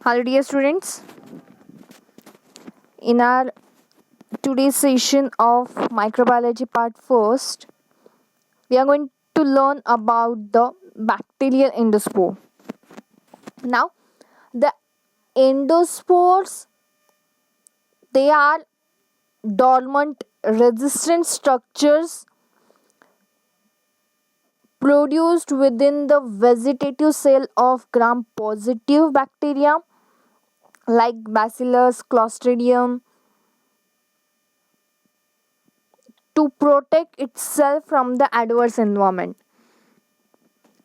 Hello, dear students. In our today's session of microbiology part first, we are going to learn about the bacterial endospore. Now, the endospores, they are dormant resistant structures produced within the vegetative cell of gram-positive bacteria like Bacillus, Clostridium, to protect itself from the adverse environment.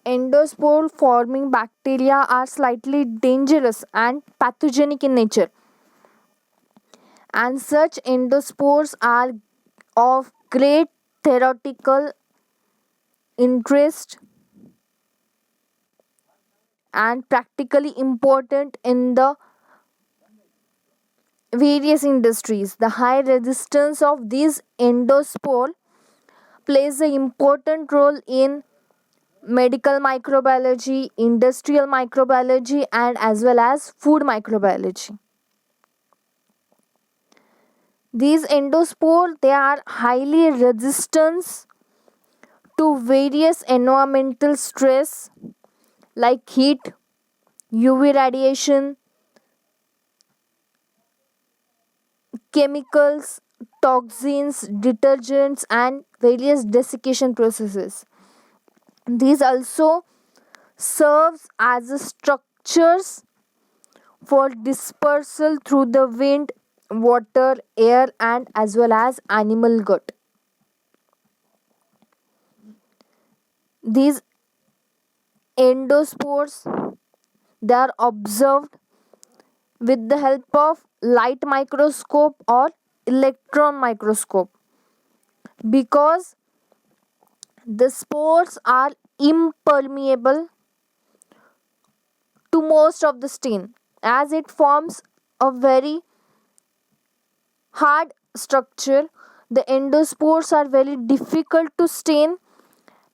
Endospore forming bacteria are slightly dangerous and pathogenic in nature, and such endospores are of great theoretical interest and practically important in the various industries. The high resistance of these endospore plays an important role in medical microbiology, industrial microbiology, and as well as food microbiology. These endospores, they are highly resistant to various environmental stress like heat, UV radiation, chemicals, toxins, detergents, and various desiccation processes. These also serves as a structures for dispersal through the wind, water, air, and as well as animal gut. These endospores, they are observed with the help of light microscope or electron microscope because the spores are impermeable to most of the stain as it forms a very hard structure. The endospores are very difficult to stain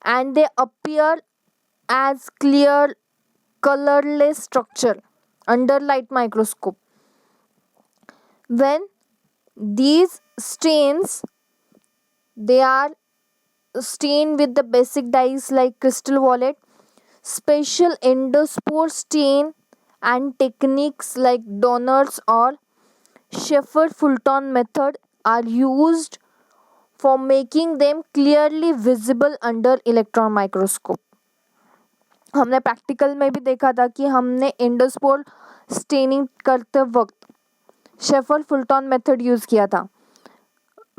and they appear as clear colorless structure under light microscope. When these stains, they are stained with the basic dyes like crystal violet, special endospore stain and techniques like Donner's or Shepard-Fulton method are used for making them clearly visible under electron microscope. हमने practical में भी देखा था कि हमने endospore staining करते वक्त Schafer फुलटॉन method use किया था,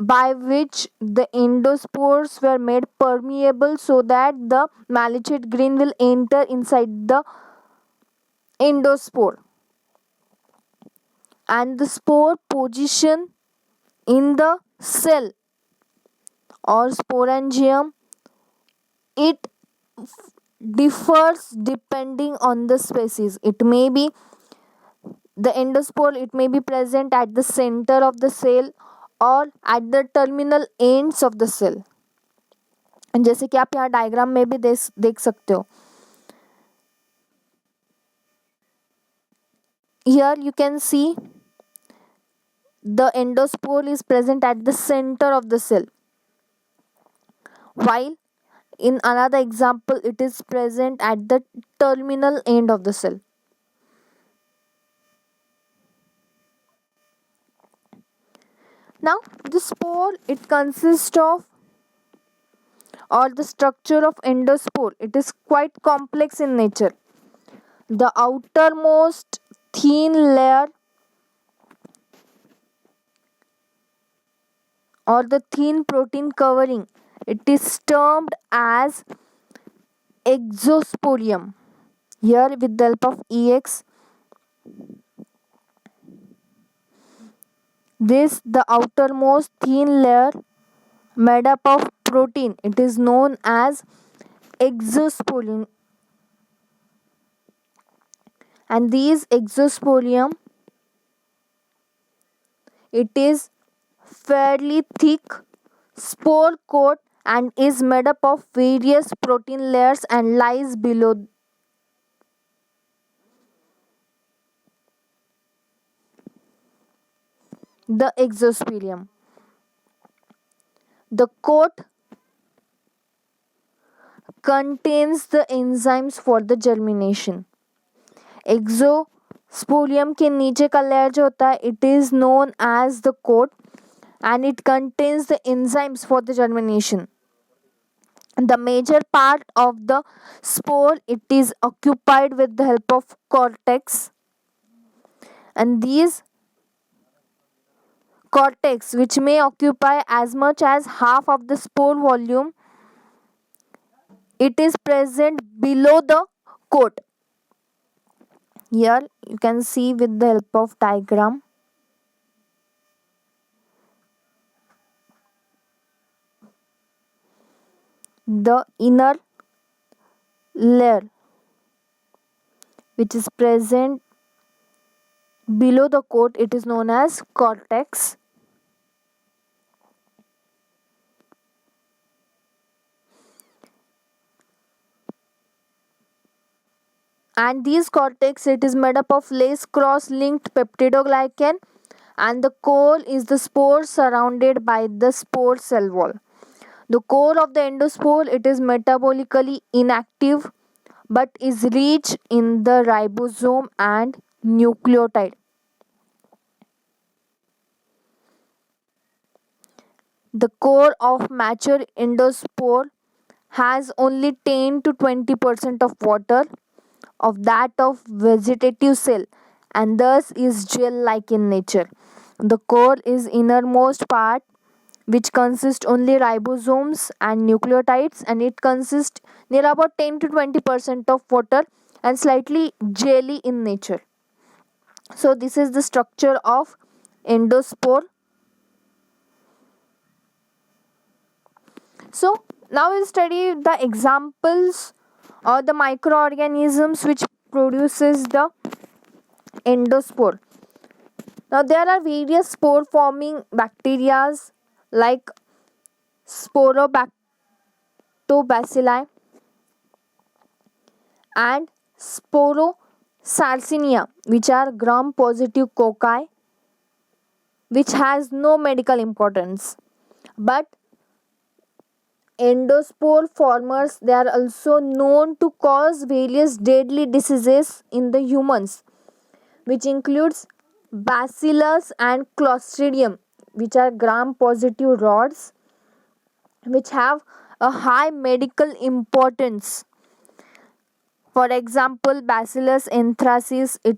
by which the endospores were made permeable so that the malachite grain will enter inside the endospore and the spore position in the cell or sporangium, it differs depending on the species. It may be the endospore, it may be present at the center of the cell or at the terminal ends of the cell. जैसे कि आप यहाँ diagram में भी देख सकते हो. Here you can see the endospore is present at the center of the cell, while in another example it is present at the terminal end of the cell. Now the spore, it consists of, or the structure of endospore, it is quite complex in nature. The outermost thin layer or the thin protein covering, it is termed as exosporium. Here with the help of EX, this the outermost thin layer made up of protein, it is known as exosporium, and these exosporium, it is fairly thick spore coat and is made up of various protein layers and lies below. the exosporium. The coat contains the enzymes for the germination. एक्सोस्पोरियम के नीचे का layer जो होता है it is known as the coat and it contains the enzymes for the germination. The major part of the spore it is occupied with the help of cortex, and these cortex which may occupy as much as half of the spore volume, it is present below the coat. Here you can see with the help of diagram. The inner layer which is present below the coat it is known as cortex. And these cortex it is made up of less cross linked peptidoglycan, and the core is the spore surrounded by the spore cell wall. The core of the endospore it is metabolically inactive but is rich in the ribosome and nucleotide. The core of mature endospore has only 10 to 20% of water of that of vegetative cell and thus is gel like in nature. The core is innermost part which consists only ribosomes and nucleotides, and it consists near about 10 to 20% of water and slightly jelly in nature. So this is the structure of endospore. So now we'll study the examples or the microorganisms which produces the endospore. Now there are various spore forming bacteria like Sporobactobacilli and Sporosarcinia, which are gram positive cocci, which has no medical importance. But endospore formers they are also known to cause various deadly diseases in the humans, which includes bacillus and clostridium, which are gram positive rods which have a high medical importance. For example, bacillus anthracis it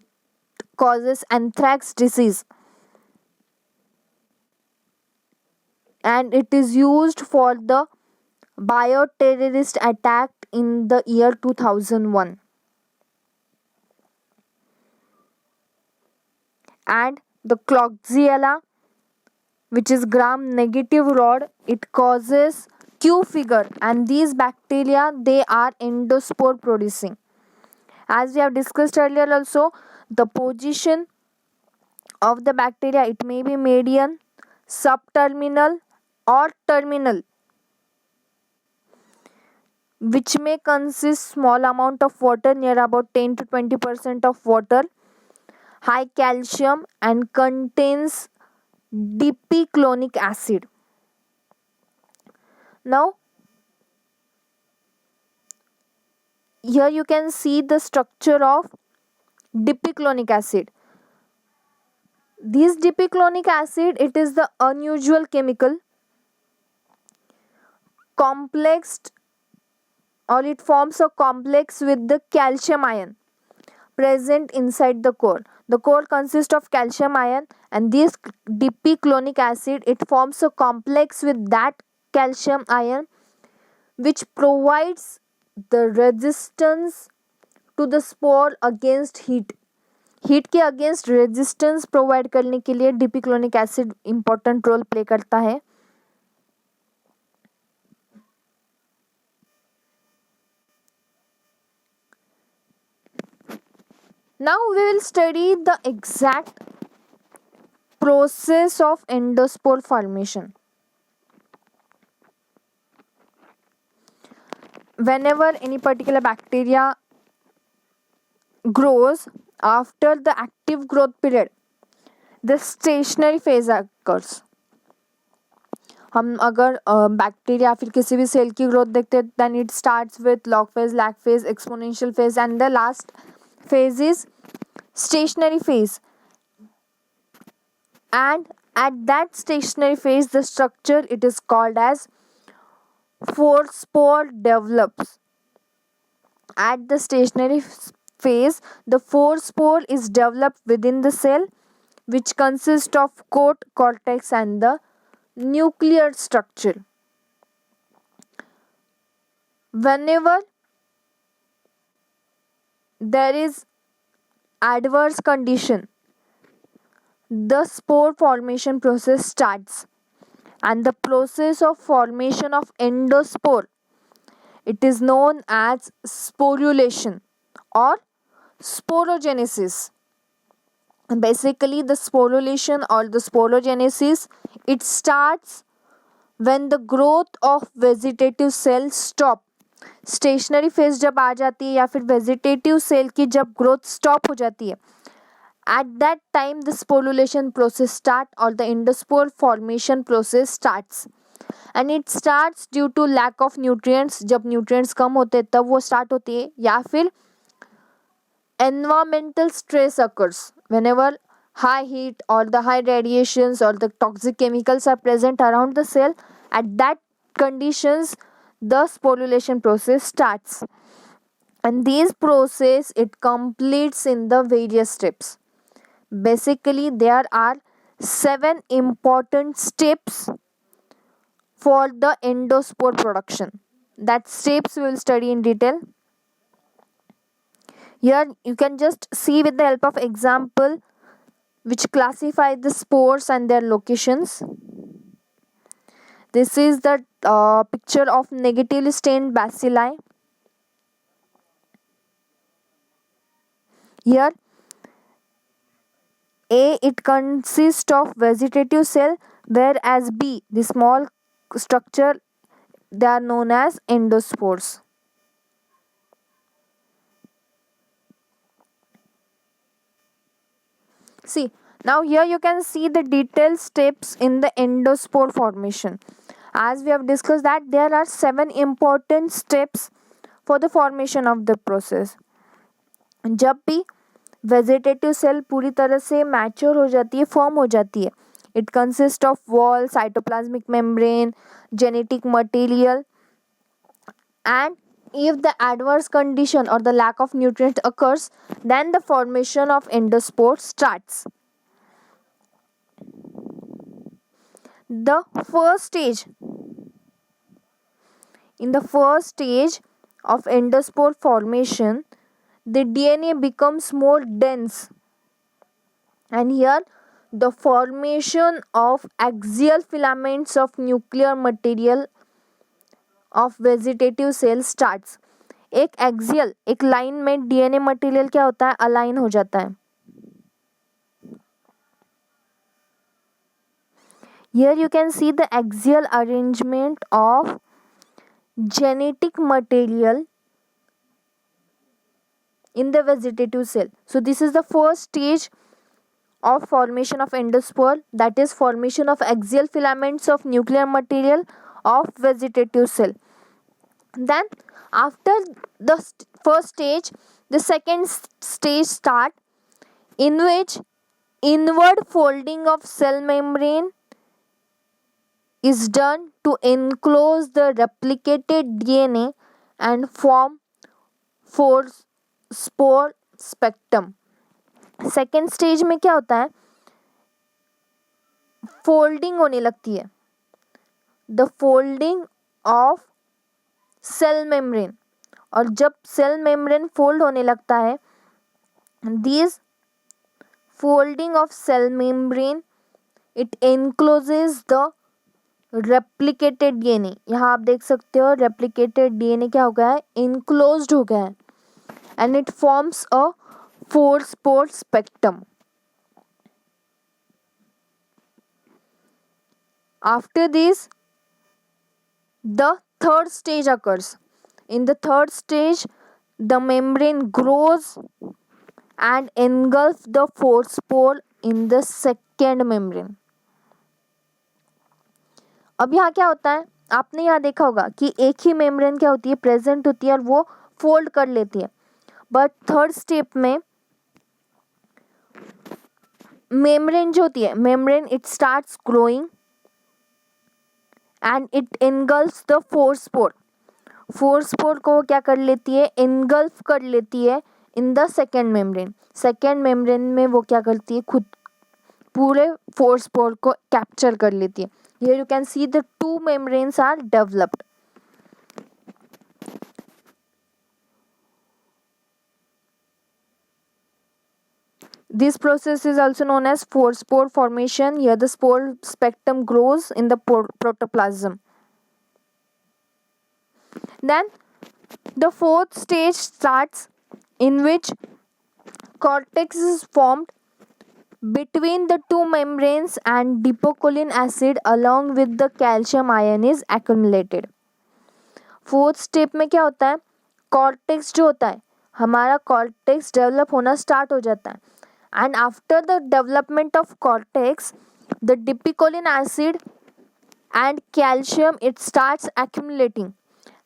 causes anthrax disease and it is used for the bioterrorist attack in the year 2001. And the Klebsiella, which is gram negative rod, it causes Q figure, and these bacteria they are endospore producing. As we have discussed earlier also, the position of the bacteria it may be median, subterminal or terminal, which may consist small amount of water near about 10 to 20% of water, high calcium and contains dipiclonic acid. Now here you can see the structure of dipiclonic acid. This dipiclonic acid it is the unusual chemical complexed or it forms a complex with the calcium ion present inside the core. The core consists of calcium ion and this dipiclonic acid it forms a complex with that calcium ion which provides the resistance to the spore against heat. Heat के against resistance provide करने के लिए डिपिक्लोनिक acid important role play करता है. Now we will study the exact process of endospore formation. Whenever any particular bacteria grows after the active growth period, The stationary phase occurs. हम अगर bacteria फिर किसी भी सेल की ग्रोथ देखते हैं, then it starts with log phase, lag phase, exponential phase, and the last phase is stationary phase. And at that stationary phase, the structure it is called as forespore develops. At the stationary phase, the forespore is developed within the cell, which consists of coat, cortex, and the nuclear structure. Whenever there is adverse condition, the spore formation process starts, and the process of formation of endospore, it is known as sporulation or sporogenesis. Basically, the sporulation or the sporogenesis, it starts when the growth of vegetative cells stop. Stationary phase जब आ जाती है या फिर vegetative cell की जब growth stop हो जाती है, at that time the sporulation process start or the endospore formation process starts, and it starts due to lack of nutrients. जब nutrients कम होते हैं तब वो start होती है, या फिर environmental stress occurs whenever high heat or the high radiations or the toxic chemicals are present around the cell. At that conditions, the sporulation process starts, and this process it completes in the various steps. Basically, there are 7 important steps for the endospore production. That steps we will study in detail. Here you can just see with the help of example which classify the spores and their locations. This is the picture of negatively stained bacilli. Here A, it consists of vegetative cell, whereas B, the small structure, they are known as endospores. See, now here you can see the detailed steps in the endospore formation. As we have discussed that there are 7 important steps for the formation of the process. जब भी vegetative cell पूरी तरह से mature हो जाती है, form हो जाती है, it consist of wall, cytoplasmic membrane, genetic material, and if the adverse condition or the lack of nutrient occurs, then the formation of endospore starts. The first stage, in the first stage of endospore formation, the DNA becomes more dense, and here the formation of axial filaments of nuclear material of vegetative cell starts. एक axial एक line में DNA material क्या होता है, align हो जाता है. Here you can see the axial arrangement of genetic material in the vegetative cell. So this is the first stage of formation of endospore, that is formation of axial filaments of nuclear material of vegetative cell. Then after the first stage, the second stage start, in which inward folding of cell membrane is done to enclose the replicated DNA and form spore spectrum. Second stage में क्या होता है, folding होने लगती है, the folding of cell membrane. और जब cell membrane fold होने लगता है, this folding of cell membrane it encloses the replicated DNA. यहाँ आप देख सकते हो रेप्लिकेटेड डीएनए क्या हो गया है, इनक्लोज्ड हो गया है, and it forms a spore spectrum. After this, the third stage occurs. In the third stage, the membrane grows and engulfs the spore in the second second membrane. अब यहाँ क्या होता है, आपने यहाँ देखा होगा कि एक ही मेम्ब्रेन क्या होती है, प्रेजेंट होती है और वो फोल्ड कर लेती है। बट थर्ड स्टेप में मेम्ब्रेन जो होती है, membrane it starts growing and it engulfs the forespore. Forespore को क्या कर लेती है, इनगल्फ कर लेती है in the second membrane. Second membrane में वो क्या करती है, खुद पूरे फोर स्पोर को कैप्चर कर लेती है। Here you can see the two membranes are developed. This process is also known as four spore formation. Here the spore spectrum grows in the protoplasm. Then the fourth stage starts, in which cortex is formed between the two membranes and dipocholine acid along with the calcium ion is accumulated. Fourth step में क्या होता है, cortex जो होता है, हमारा cortex develop होना start हो जाता है and after the development of cortex the dipicolinic acid and calcium it starts accumulating,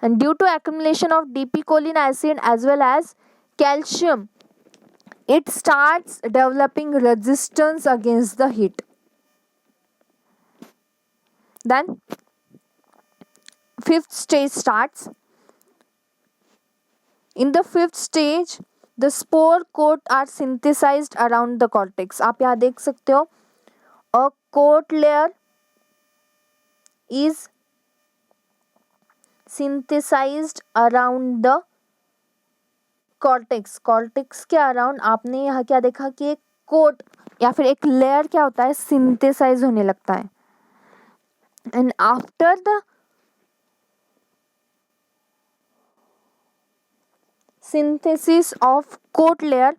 and due to accumulation of dipicoline acid as well as calcium it starts developing resistance against the heat. Then fifth stage starts. In the fifth stage the spore coat are synthesized around the cortex. आप यहाँ देख सकते हो, a coat layer is synthesized around the cortex. cortex के around आपने यहाँ क्या देखा कि एक कोट या फिर एक लेयर क्या होता है, सिंथेसाइज होने लगता है and after the synthesis of coat layer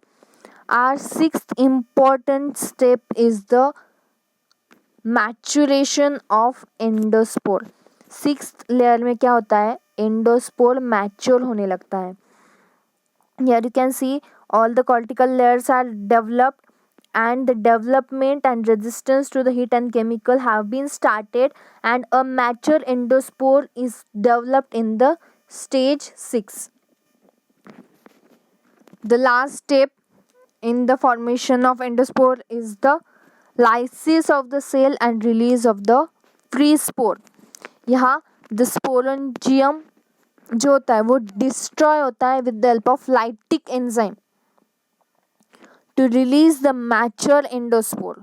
our sixth important step is the maturation of endospore. Sixth layer में क्या होता है, एंडोस्पोर मैच्योर होने लगता है. Here you can see all the cortical layers are developed and the development and resistance to the heat and chemical have been started and a mature endospore is developed in the stage 6. The last step in the formation of endospore is the lysis of the cell and release of the free spore. यहाँ the sporangium जो होता है वो destroy होता है with the help of lytic enzyme to release the mature endospore.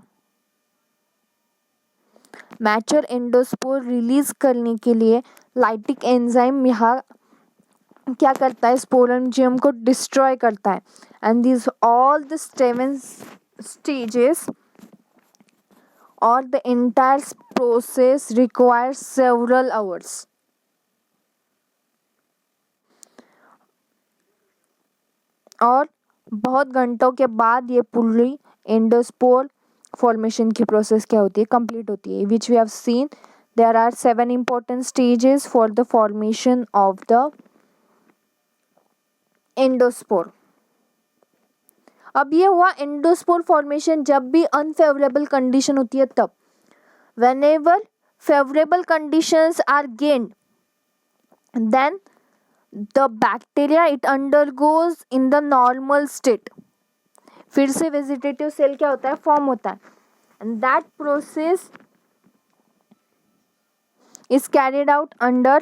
Mature endospore release करने के लिए लाइटिक एंजाइम यहाँ क्या करता है, स्पोरेंजियम को डिस्ट्रॉय करता है and this all the 7 stages or the entire process requires several hours. और बहुत घंटों के बाद ये पूरी एंडोस्पोर फॉर्मेशन की प्रोसेस क्या होती है, कंप्लीट होती है. Which we have seen there are 7 important stages for the formation of the endospore. अब ये हुआ एंडोस्पोर फॉर्मेशन जब भी अनफेवरेबल कंडीशन होती है तब. whenever favorable conditions are gained then the bacteria it undergoes in the normal state. फिर से वेजिटेटिव सेल क्या होता है, फॉर्म होता है and that process is carried out under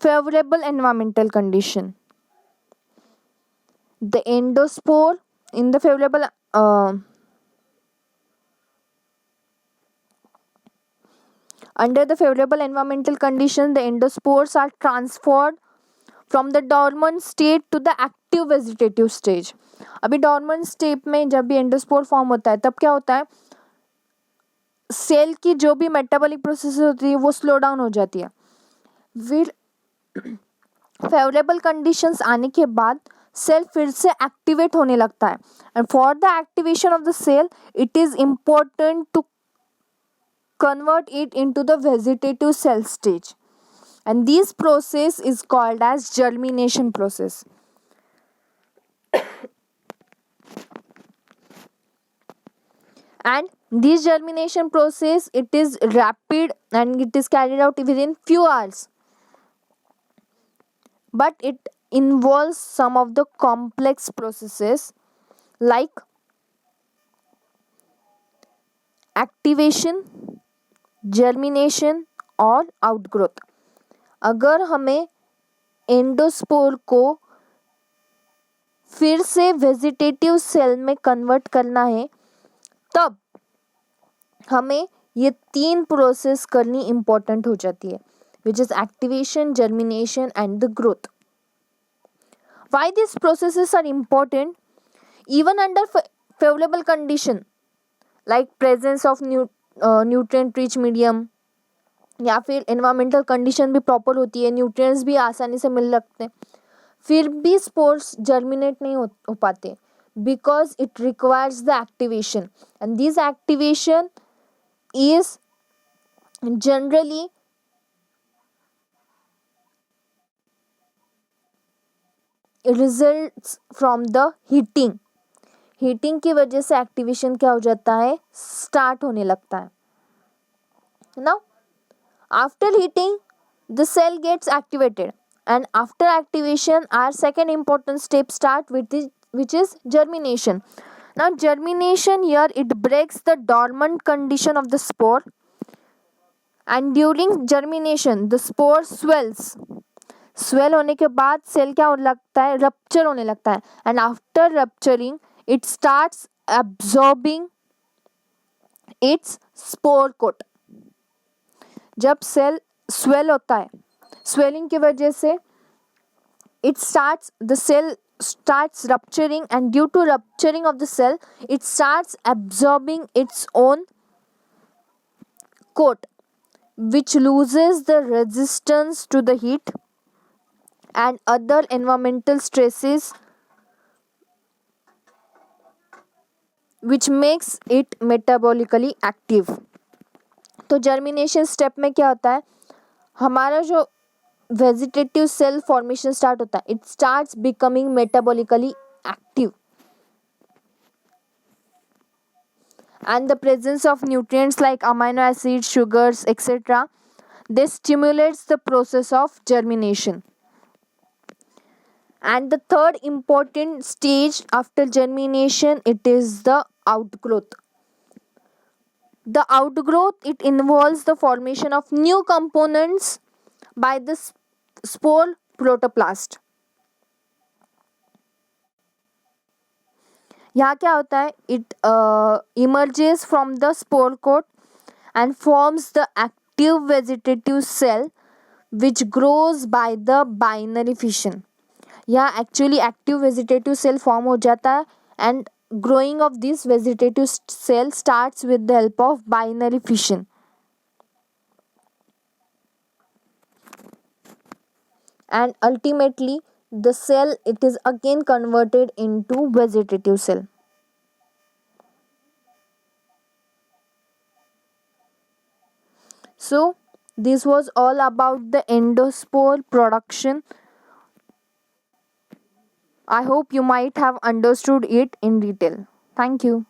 favorable environmental condition. The endospore in the favorable under the favorable environmental condition the endospores are transferred from the dormant state to the active vegetative stage. अभी dormant state में जब भी endospore form होता है तब क्या होता है, सेल की जो भी मेटाबॉलिक प्रोसेस होती है वो स्लो डाउन हो जाती है. फिर फेवरेबल कंडीशंस आने के बाद सेल फिर से एक्टिवेट होने लगता है and for the activation of the cell it is important to convert it into the vegetative cell stage and this process is called as germination process. And this germination process, it is rapid and it is carried out within few hours, but it involves some of the complex processes like activation, germination और outgrowth. अगर हमें endospore को फिर से vegetative cell में convert करना है, तब हमें ये 3 प्रोसेस करनी इम्पॉर्टेंट हो जाती है, which is activation, germination and the growth. Why these processes are important? Even under favorable condition like presence of nutrient rich medium या फिर environmental condition भी proper होती है, nutrients भी आसानी से मिल लगते हैं, फिर भी spores germinate नहीं हो पाते because it requires the activation, and this activation is generally results from the heating. Heating की वजह से एक्टिवेशन क्या हो जाता है, स्टार्ट होने लगता है. Now after heating the cell gets activated, and after activation our second important step start which is germination. Now germination here, it breaks the dormant condition of the spore, and during germination the spore swells. Swell होने के बाद cell क्या होने लगता है, rupture होने लगता है, and after rupturing it starts absorbing its spore coat. जब सेल स्वेल होता है, स्वेलिंग की वजह से the cell starts rupturing, and due to rupturing of the cell it starts absorbing its own coat, which loses the resistance to the heat and other environmental stresses, which makes it metabolically active. तो germination step में क्या होता है, हमारा जो vegetative cell formation start होता है, it starts becoming metabolically active, and the presence of nutrients like amino acids, sugars, etc., they stimulates the process of germination. And the third important stage after germination, it is the outgrowth. The outgrowth, it involves the formation of new components by the spore protoplast. यहाँ क्या होता है, it emerges from the spore coat and forms the active vegetative cell which grows by the binary fission. यहाँ actually active vegetative cell form हो जाता है, and growing of this vegetative cell starts with the help of binary fission. And ultimately the cell, it is again converted into vegetative cell. So this was all about the endospore production. I hope you might have understood it in detail. Thank you.